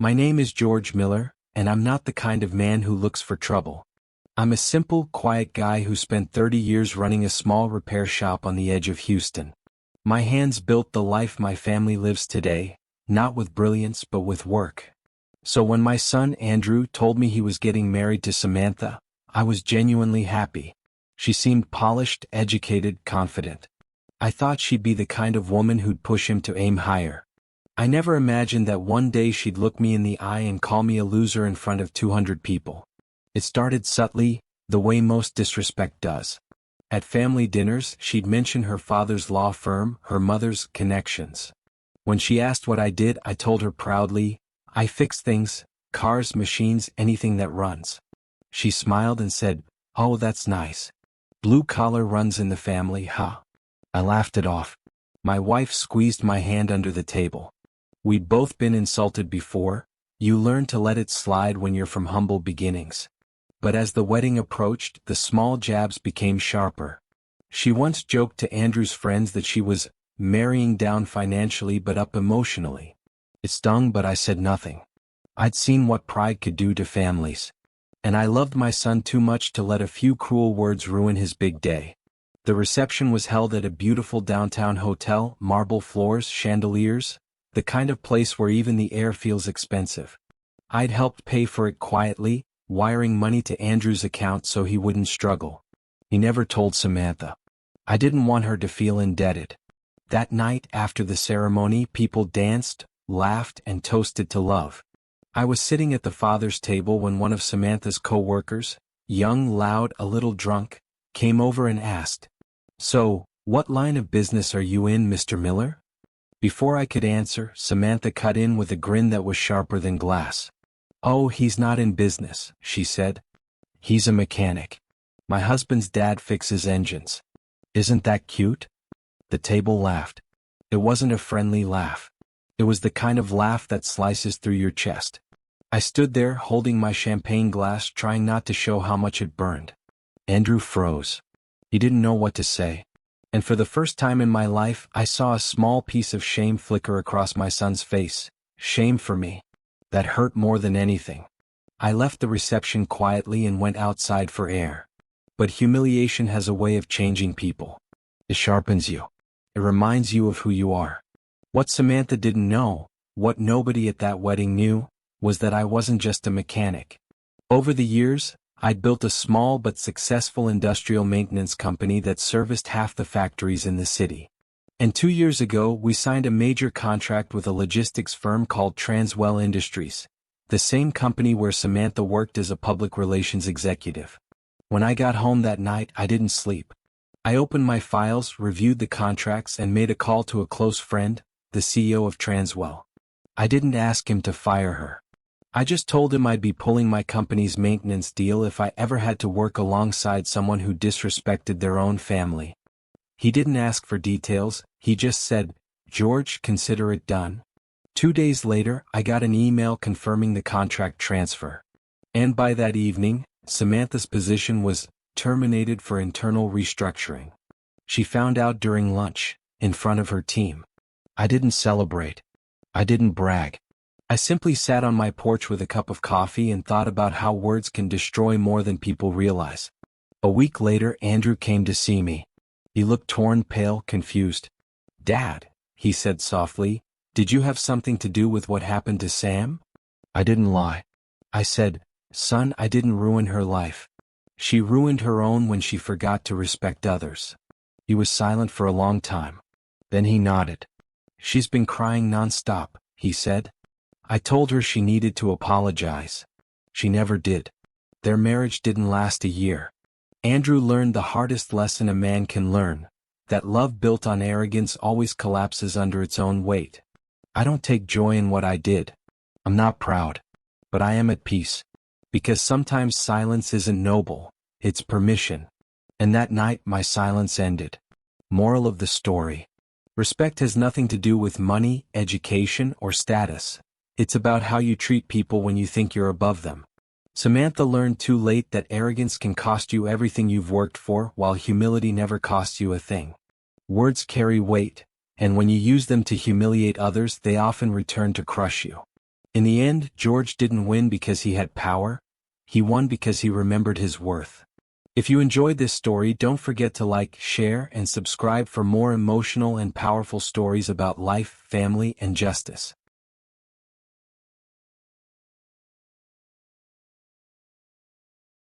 My name is George Miller, and I'm not the kind of man who looks for trouble. I'm a simple, quiet guy who spent 30 years running a small repair shop on the edge of Houston. My hands built the life my family lives today, not with brilliance but with work. So when my son Andrew told me he was getting married to Samantha, I was genuinely happy. She seemed polished, educated, confident. I thought she'd be the kind of woman who'd push him to aim higher. I never imagined that one day she'd look me in the eye and call me a loser in front of 200 people. It started subtly, the way most disrespect does. At family dinners, she'd mention her father's law firm, her mother's connections. When she asked what I did, I told her proudly, I fix things, cars, machines, anything that runs. She smiled and said, "Oh, that's nice. Blue collar runs in the family, huh?" I laughed it off. My wife squeezed my hand under the table. We'd both been insulted before. You learn to let it slide when you're from humble beginnings. But as the wedding approached, the small jabs became sharper. She once joked to Andrew's friends that she was marrying down financially but up emotionally. It stung, but I said nothing. I'd seen what pride could do to families. And I loved my son too much to let a few cruel words ruin his big day. The reception was held at a beautiful downtown hotel, marble floors, chandeliers, the kind of place where even the air feels expensive. I'd helped pay for it quietly, wiring money to Andrew's account so he wouldn't struggle. He never told Samantha. I didn't want her to feel indebted. That night after the ceremony, people danced, laughed, and toasted to love. I was sitting at the father's table when one of Samantha's co-workers, young, loud, a little drunk, came over and asked, "So, what line of business are you in, Mr. Miller?" Before I could answer, Samantha cut in with a grin that was sharper than glass. "Oh, he's not in business," she said. "He's a mechanic. My husband's dad fixes engines." "Isn't that cute?" The table laughed. It wasn't a friendly laugh. It was the kind of laugh that slices through your chest. I stood there holding my champagne glass, trying not to show how much it burned. Andrew froze. He didn't know what to say. And for the first time in my life, I saw a small piece of shame flicker across my son's face. Shame for me. That hurt more than anything. I left the reception quietly and went outside for air. But humiliation has a way of changing people. It sharpens you. It reminds you of who you are. What Samantha didn't know, what nobody at that wedding knew, was that I wasn't just a mechanic. Over the years, I'd built a small but successful industrial maintenance company that serviced half the factories in the city. And 2 years ago, we signed a major contract with a logistics firm called Transwell Industries, the same company where Samantha worked as a public relations executive. When I got home that night, I didn't sleep. I opened my files, reviewed the contracts, and made a call to a close friend, the CEO of Transwell. I didn't ask him to fire her. I just told him I'd be pulling my company's maintenance deal if I ever had to work alongside someone who disrespected their own family. He didn't ask for details, he just said, "George, consider it done." 2 days later, I got an email confirming the contract transfer. And by that evening, Samantha's position was terminated for internal restructuring. She found out during lunch, in front of her team. I didn't celebrate. I didn't brag. I simply sat on my porch with a cup of coffee and thought about how words can destroy more than people realize. A week later, Andrew came to see me. He looked torn, pale, confused. "Dad," he said softly, "did you have something to do with what happened to Sam?" I didn't lie. I said, "Son, I didn't ruin her life. She ruined her own when she forgot to respect others." He was silent for a long time. Then he nodded. "She's been crying nonstop," he said. I told her she needed to apologize. She never did. Their marriage didn't last a year. Andrew learned the hardest lesson a man can learn, that love built on arrogance always collapses under its own weight. I don't take joy in what I did. I'm not proud. But I am at peace. Because sometimes silence isn't noble, it's permission. And that night my silence ended. Moral of the story. Respect has nothing to do with money, education, or status. It's about how you treat people when you think you're above them. Samantha learned too late that arrogance can cost you everything you've worked for, while humility never costs you a thing. Words carry weight, and when you use them to humiliate others, they often return to crush you. In the end, George didn't win because he had power. He won because he remembered his worth. If you enjoyed this story, don't forget to like, share, and subscribe for more emotional and powerful stories about life, family, and justice.